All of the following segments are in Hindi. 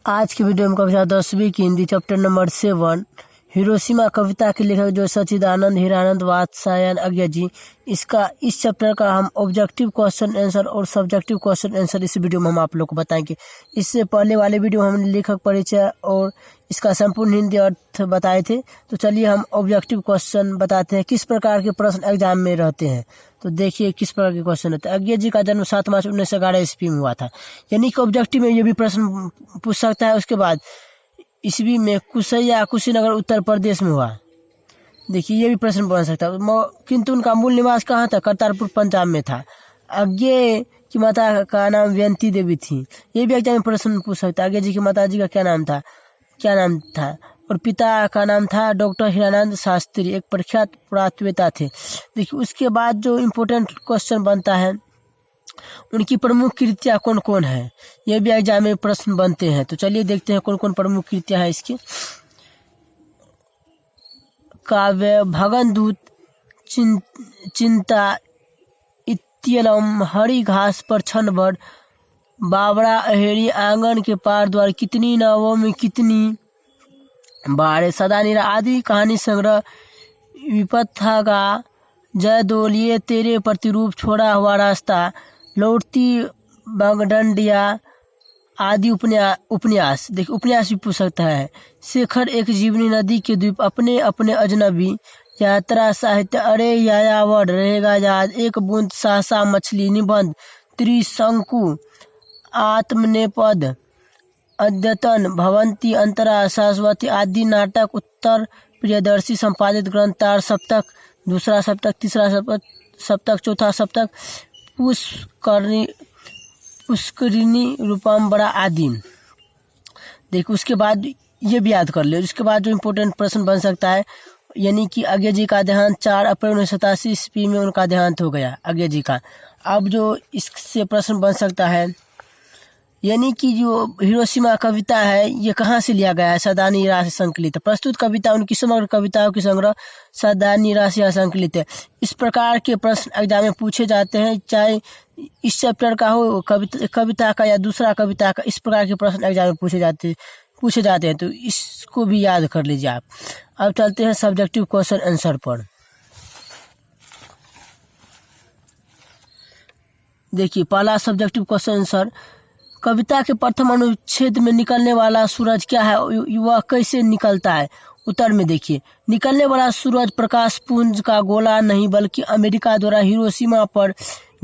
आज की वीडियो में कक्षा 10वीं की हिंदी चैप्टर नंबर 7 हिरोशिमा कविता के लेखक जो सच्चिदानंद हीरानंद वात्स्यायन अज्ञा जी, इस चैप्टर का हम ऑब्जेक्टिव क्वेश्चन आंसर और सब्जेक्टिव क्वेश्चन आंसर इस वीडियो में हम आप लोग को बताएंगे। इससे पहले वाले वीडियो में हमने लेखक परिचय और इसका संपूर्ण हिंदी अर्थ बताए थे। तो चलिए हम ऑब्जेक्टिव क्वेश्चन बताते हैं, किस प्रकार के प्रश्न एग्जाम में रहते हैं। तो देखिए किस प्रकार के क्वेश्चन रहते हैं। अज्ञा जी का जन्म 7 मार्च 1911 ईस्वी में हुआ था, यानी कि ऑब्जेक्टिव में ये भी प्रश्न पूछ सकता है। उसके बाद ईस्वी में कुशैया कुशीनगर उत्तर प्रदेश में हुआ, देखिए ये भी प्रश्न बन सकता है। किंतु उनका मूल निवास कहाँ था? करतारपुर पंजाब में था। अज्ञे की माता का नाम व्यंती देवी थी, ये भी एग्जाम में प्रश्न पूछ सकता है। अज्ञे जी की माता जी का क्या नाम था? और पिता का नाम था डॉक्टर हीरानंद शास्त्री, एक प्रख्यात पुरातत्ववेत्ता थे। देखिए उसके बाद जो इम्पोर्टेंट क्वेश्चन बनता है, उनकी प्रमुख कृतियाँ कौन कौन है, ये भी एग्जाम में प्रश्न बनते हैं। तो चलिए देखते हैं कौन कौन प्रमुख कृतियाँ हैं इसकी। काव्य भगनदूत, चिंता, इत्यलम, हरी घास पर क्षणभर, बावड़ा अहेरी, आंगन के पार द्वार, कितनी नावों में कितनी बाढ़, सदानीरा आदि कहानी संग्रह, विपत्थागा, जय दोलिए, तेरे प्रतिरूप, छोड़ा हुआ रास्ता, लौटती बगडंडिया आदि उपन्यास। देखिए उपन्यास भी पूछ सकता है। शेखर एक जीवनी, नदी के द्वीप, अपने अपने अजनबी, यात्रा साहित्य, अरे यायावर रहेगा याद, एक बूंद सहसा मछली, निबंध, त्रिशंकु, आत्मनेपद, अद्यतन, भवंती, अंतरा, शाश्वती आदि नाटक, उत्तर प्रियदर्शी संपादित ग्रंथ, तार सप्तक, दूसरा सप्तक, तीसरा सप्तक, चौथा सप्तक, पुष्करिणी, रूपम्बरा आदि। देखिए उसके बाद ये भी याद कर ले। उसके बाद जो इम्पोर्टेंट प्रश्न बन सकता है, यानी कि अज्ञा जी का देहांत 4 अप्रैल 1987 ईस्वी में उनका देहांत हो गया, अज्ञा जी का। अब जो इससे प्रश्न बन सकता है, यानी कि जो हिरोशिमा कविता है ये कहाँ से लिया गया है? सदानीरा से संकलित। प्रस्तुत कविता उनकी समग्र कविताओं की संग्रह सदानीरा से संकलित है। इस प्रकार के प्रश्न एग्जाम में पूछे जाते हैं, चाहे इस चैप्टर का हो, कविता का या दूसरा कविता का, इस प्रकार के प्रश्न एग्जाम में पूछे जाते हैं। तो इसको भी याद कर लीजिए आप। अब चलते हैं सब्जेक्टिव क्वेश्चन आंसर पर। देखिए पहला सब्जेक्टिव क्वेश्चन आंसर, कविता के प्रथम अनुच्छेद में निकलने वाला सूरज क्या है, वह कैसे निकलता है? उत्तर में देखिए, निकलने वाला सूरज प्रकाश पुंज का गोला नहीं बल्कि अमेरिका द्वारा हिरोशिमा पर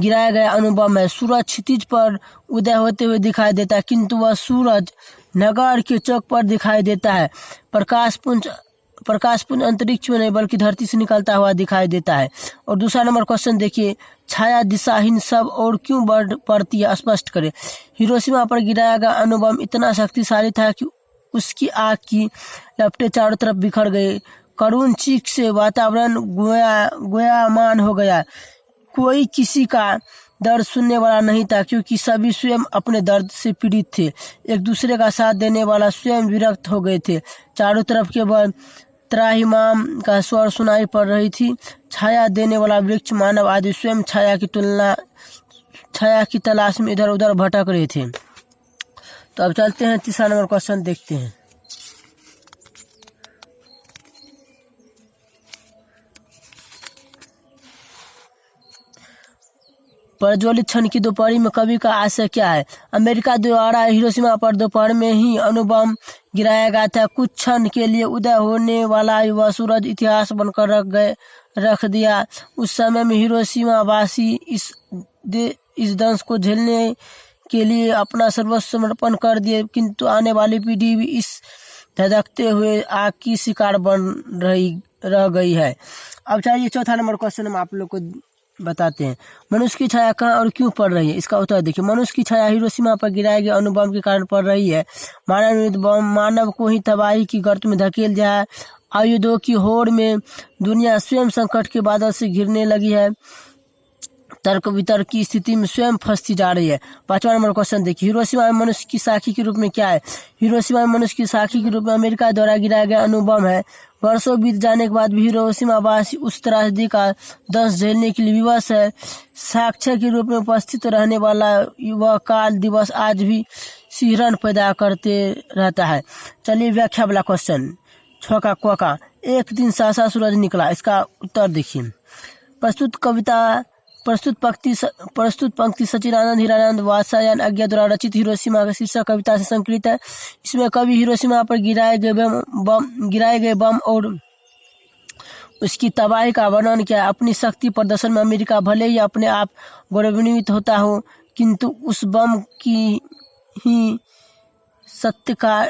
गिराया गया अणुबम है। सूरज क्षितिज पर उदय होते हुए दिखाई देता है, किंतु वह सूरज नगर के चौक पर दिखाई देता है। प्रकाश पुंज अंतरिक्ष में नहीं बल्कि धरती से निकलता हुआ दिखाई देता है। और दूसरा नंबर क्वेश्चन देखिए, छाया दिशाहीन सब और क्यों बढ़ पड़ती है, स्पष्ट करें। हिरोशिमा पर गिराया गया अणुबम इतना शक्तिशाली था कि उसकी आग की लपटें चारों तरफ बिखर गई। करुण चीख से वातावरण गोयामान हो गया। कोई किसी का दर्द सुनने वाला नहीं था, क्योंकि सभी स्वयं अपने दर्द से पीड़ित थे। एक दूसरे का साथ देने वाला स्वयं विरक्त हो गए थे। चारों तरफ केवल त्राहिमाम का स्वर सुनाई पड़ रही थी। छाया देने वाला वृक्ष, मानव आदि स्वयं छाया की तलाश में इधर उधर भटक रहे थे। तो अब चलते हैं तीसरा नंबर क्वेश्चन देखते हैं। प्रज्वलित क्षण की दोपहरी में कवि का आशय क्या है? अमेरिका द्वारा हिरोशिमा पर दोपहर में ही अणुबम गिराया गया था। कुछ क्षण के लिए उदय होने वाला वह सूरज इतिहास बनकर रख दिया। उस समय में हिरोशिमा वासी इस दंश को झेलने के लिए अपना सर्वस्व समर्पण कर दिए, किंतु आने वाली पीढ़ी भी इस धधकते हुए आग की शिकार रह गई है। अब चलिए चौथा नंबर क्वेश्चन हम आप लोग को बताते हैं। मनुष्य की छाया कहाँ और क्यों पड़ रही है? इसका उत्तर देखिए, मनुष्य की छाया हिरोशिमा पर गिराए गए अणुबम के कारण पड़ रही है। मानव को ही तबाही की गर्त में धकेल दिया है। आयुधों की होड़ में दुनिया स्वयं संकट के बादल से घिरने लगी है। तर्क वितर्क की स्थिति में स्वयं फंसती जा रही है। पांचवा नंबर क्वेश्चन देखिए, हिरोशिमा में मनुष्य की साखी के रूप में क्या है? हिरोशिमा में मनुष्य की साखी के रूप में अमेरिका द्वारा गिराया गया अणुबम है। वर्षों बीत जाने के बाद भी हिरोशिमा वासी उस त्रासदी का दंश झेलने के लिए विवश है। साक्ष्य के रूप में उपस्थित रहने वाला वह काल दिवस आज भी सिहरन पैदा करते रहता है। चलिए व्याख्या वाला क्वेश्चन, 6 का क का। एक दिन सहसा सूरज निकला, इसका उत्तर देखिए। प्रस्तुत पंक्ति सच्चिदानंद हीरानंद वात्स्यायन अज्ञा द्वारा रचित हिरोशिमा का शीर्षक कविता से संकलित है। इसमें कवि हिरोशिमा पर गिराए गए बम और उसकी तबाही का वर्णन किया। अपनी शक्ति प्रदर्शन में अमेरिका भले ही अपने आप गौरवान्वित होता हो, किंतु उस बम की ही सत्य का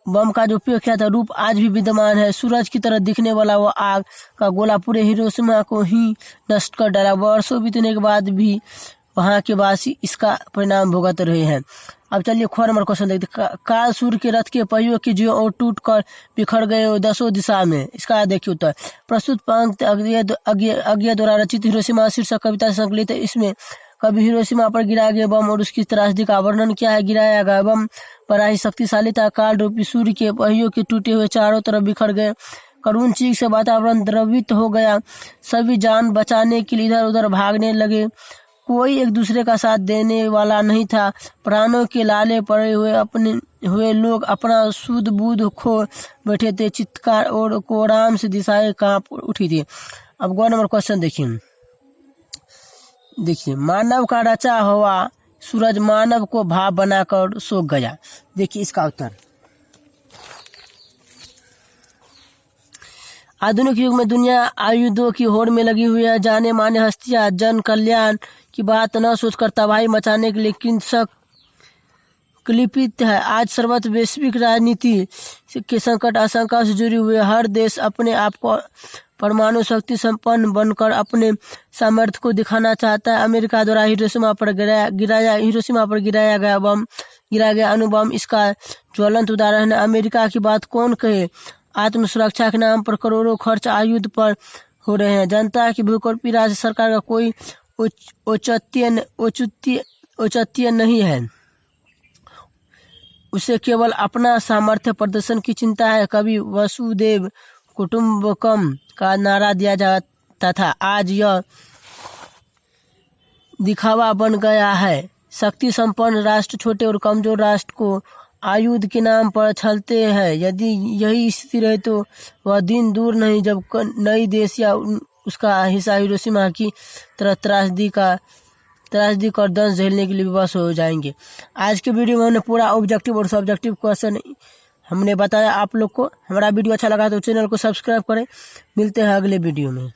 बम का जो उपयोग किया था रूप आज भी विद्यमान है। सूरज की तरह दिखने वाला वह आग का गोला पूरे हिरोशिमा को ही नष्ट कर डाला। वर्षों बीतने के बाद भी वहां के वासी इसका परिणाम भुगत रहे हैं। अब चलिए ख नंबर क्वेश्चन देखते। काल सूर्य के रथ के पहियों की जो और टूट कर बिखर गए 10 दिशा में, इसका देखिए उत्तर। प्रस्तुत पंक्ति अज्ञा द्वारा रचित हिरोशिमा शीर्षक कविता से संकलित है। इसमें कभी हिरोशिमा पर गिराए गए बम और उसकी त्रासदी का वर्णन किया है। गिराया गया बम बड़ा ही शक्तिशाली था। काल रूपी सूर्य के पहियों के टूटे हुए चारों तरफ बिखर गए। करुण चीख से वातावरण द्रवित हो गया। सभी जान बचाने के लिए इधर उधर भागने लगे। कोई एक दूसरे का साथ देने वाला नहीं था। प्राणों के लाले पड़े हुए लोग अपना सुध बुध खो बैठे थे। चित्कार और कोराम से दिशाएं कांप उठी थी। अब ग नंबर क्वेश्चन देखिए। मानव का रचा हुआ सूरज मानव को भाव बनाकर सो गया। देखिए इसका उत्तर। आधुनिक युग में दुनिया आयुधों की होड़ में लगी हुई है। जाने माने हस्तियां जन कल्याण की बात न सोचकर तबाही मचाने के लिए कृतक क्लिपित है। आज सर्वत्र वैश्विक राजनीति के संकट आशंका से जुड़े हुए हर देश अपने आप को परमाणु शक्ति संपन्न बनकर अपने सामर्थ्य को दिखाना चाहता है। अमेरिका द्वारा हिरोशिमा पर गिराया गया अणुबम इसका ज्वलंत उदाहरण है। अमेरिका की बात कौन कहे। आत्म सुरक्षा के नाम पर करोड़ों खर्च आयुध पर हो रहे हैं। जनता की भूख और पीड़ा से सरकार का कोई औचित्य नहीं है। उसे केवल अपना सामर्थ्य प्रदर्शन की चिंता है। कभी वसुदेव कुटुंबकम का नारा दिया जाता था। आज यह दिखावा बन गया है। शक्ति संपन्न राष्ट्र छोटे और कमजोर राष्ट्र को आयुध के नाम पर छलते हैं। यदि यही स्थिति रहे तो वह दिन दूर नहीं जब नई देश या उसका हिस्सा हिरोशिमा की तरह त्रासदी और दंश झेलने के लिए विवश हो जाएंगे। आज के वीडियो में हमने पूरा ऑब्जेक्टिव और सब्जेक्टिव क्वेश्चन हमने बताया आप लोग को। हमारा वीडियो अच्छा लगा तो चैनल को सब्सक्राइब करें। मिलते हैं अगले वीडियो में।